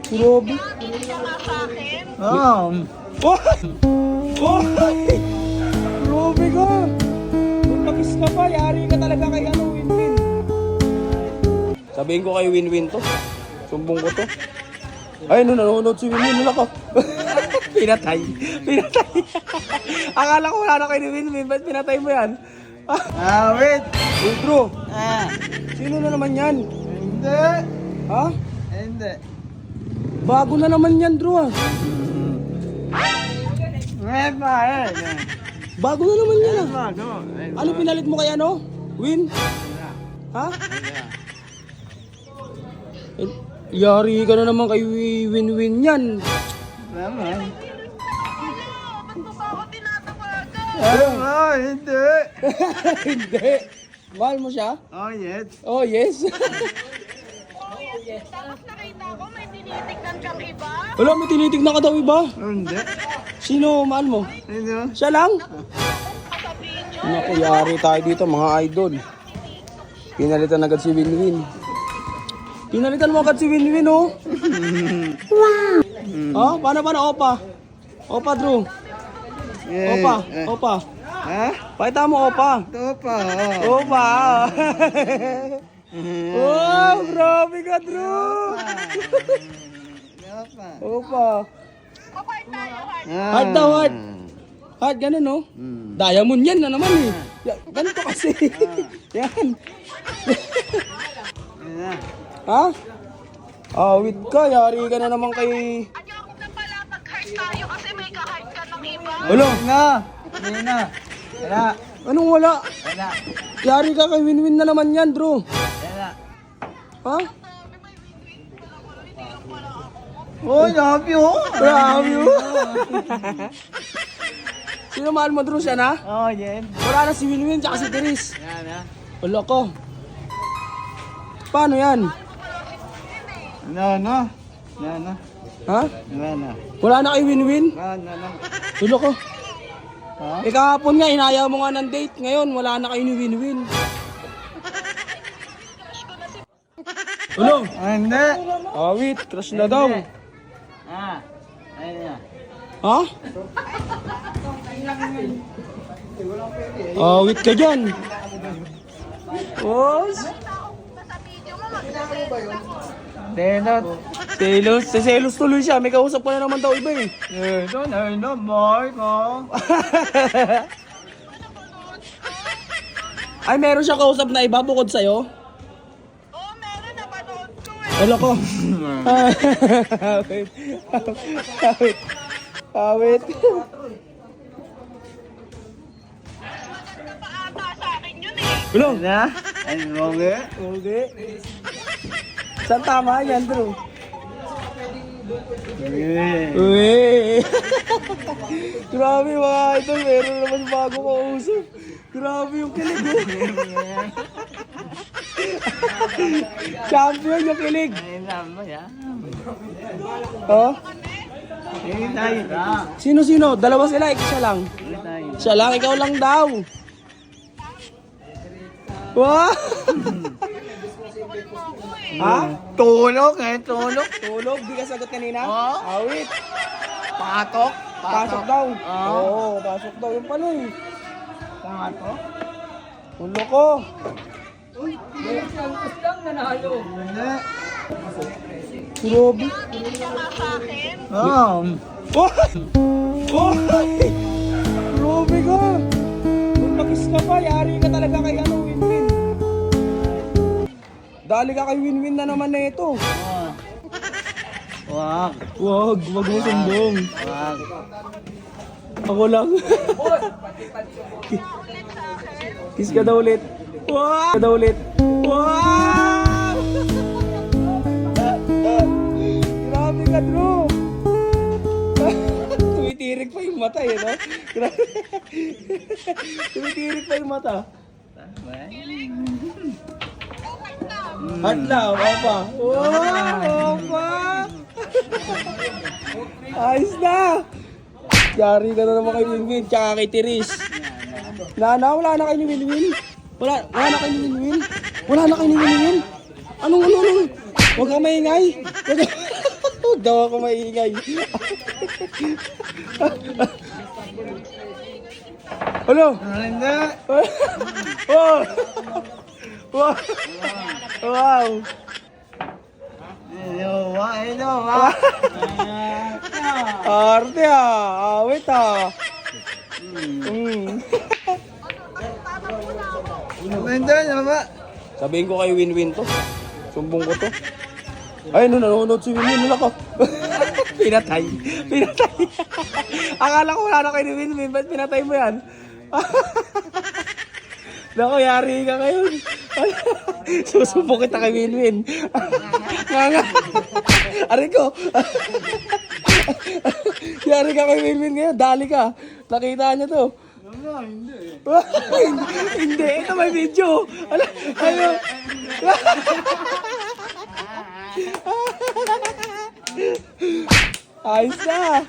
Grabe. Kinig ka nga sa akin. Oh! Oh! Grabe ka! Kung mag-kiss ka pa, yari ka talaga kay ano, Winwin. Sabihin ko kay Winwin to. Sumbong ko to. Ay, nanonood si Winwin. Wala ka. Pinatay. Akala ko wala na kay Winwin. Ba't pinatay mo yan? Wait. Uy, bro. Ah, Sino na naman yan? hindi. Ha? Hindi. Bago na naman yan, bro. Ngayon pa, Bago na naman yan, ah. Bago. Ano pinalit mo kay ano? Win? Ha? Eh, yari ka na naman kay Win-Win yan. Naman. Ba't mo pa ako tinatawagan? Hindi. Hindi. Mahal mo siya? Oh, yes. Oh, yes. Tapos nakita ko may tinitignan kang iba. Wala, may tinitignan ka daw iba. Hindi. Sino mahal mo? Hindi. Siya lang? Sabihin nyo. Naku, yari tayo dito, mga idol. Pinalitan agad si Win-Win. Pinalitan mo agad si Win-Win, oh. Oh, paano, Opa? Opa, Drew. Opa. Ha? Pakita mo, Opa. Ito pa. Opa. Oh, grabe ka, Drew. Ito pa. Opa. Kapag tayo, Hart. Hard daw, hard. Hard, ganun, no? Diamond yan na naman, eh. Ganito kasi. Yan. Ha? Awit ka, yari ka na naman kay... Ayoko na pala mag-heart tayo kasi may ka-heart ka ng iba. Ulo, Hindi na. Wala. anong wala? Wala. Yari ka kay Win-Win na naman yan, bro. Wala. Ha? Oh, love you. Grabe, oh. Sino mahal mo, Drew? Siya na? Oh, yes. Wala na si Win-Win tsaka si Teres. Yan na. Wala ko. Paano yan? No. Ha? Wala. Wala na kay Win-Win? No. Wala ko. Ha? Eh kahapon nga, inaya mo nga ng date. Ngayon, wala na kayo ni Win-Win. Ano? Hindi. Awit, crush na daw. Ayun na. Ha? Awit ka dyan. Boss? Sa video mo, mag-send ako. Denot. Selos tuloy siya. May kausap ko na naman daw iba, eh. Ano, boy ko. Ay, meron siya kausap na iba bukod sa'yo? Oo, meron. Napanood ko eh. Wala ko. Awit. Awit. Maganda pa ata sa akin yun eh. Wala. Na? Ano, okay? Okay. Saan tama yan, Drew? Uy! Grabe mga idol, meron naman bago kausap. Grabe yung kilig, oh. Champion yung kilig. Ayun na mo, yan. Oh? Ayun tayo. Sino? Dalawa sila, isa lang. Ayun tayo. Siya lang, ikaw lang daw. Wow! Ha? Tulog. Tulog, di ka sagot kanina? Oo. Awit. Patok. Pasok daw. Oo. Oo, pasok daw. Yung pala eh. Patok. Ulo ko. Hindi. Grabe. Kinig ka nga sa akin. Oh. Oh! Oh! Grabe ka. Kung mag-kiss ka pa, yari ka talaga kay ano, Win-Win. Dali ka kay Win-Win na naman na ito. Wag. Wag mo sumbong. Wag. Ako lang. Kiss ka daw ulit. Wow! Kiss ka daw ulit. Wow! Grabe ka, Drew. Tumitirik pa yung mata, eh, no? Grabe. Tumitirik pa yung mata. Hot love, opa. Wow, opa. Ayos na. Yari ka na naman kay Winwin, tsaka kay Teres. Wala na kayo ni Winwin. Wala na kayo ni Winwin. Wala na kayo ni Winwin. Anong? Huwag kang maingay. Huwag daw ako maingay. Hello? Hindi. Wow! Wow! Wow! Hello, ma. Arte ah! Awit ah! Hindi, nama. Sabihin ko kay Win-Win to. Sumbong ko to. Ay, nanonood si Win-Win. Wala ko. Pinatay. Pinatay. Akala ko wala na kay Win-Win. Ba't pinatay mo yan? Naku, yari ka ngayon. Susumbong kita kay Win-Win. Nga nga. Aray ko. Yari ka kay Win-Win ngayon. Dali ka. Nakita niya to. Hindi, ito may video. Ano? Ayos na.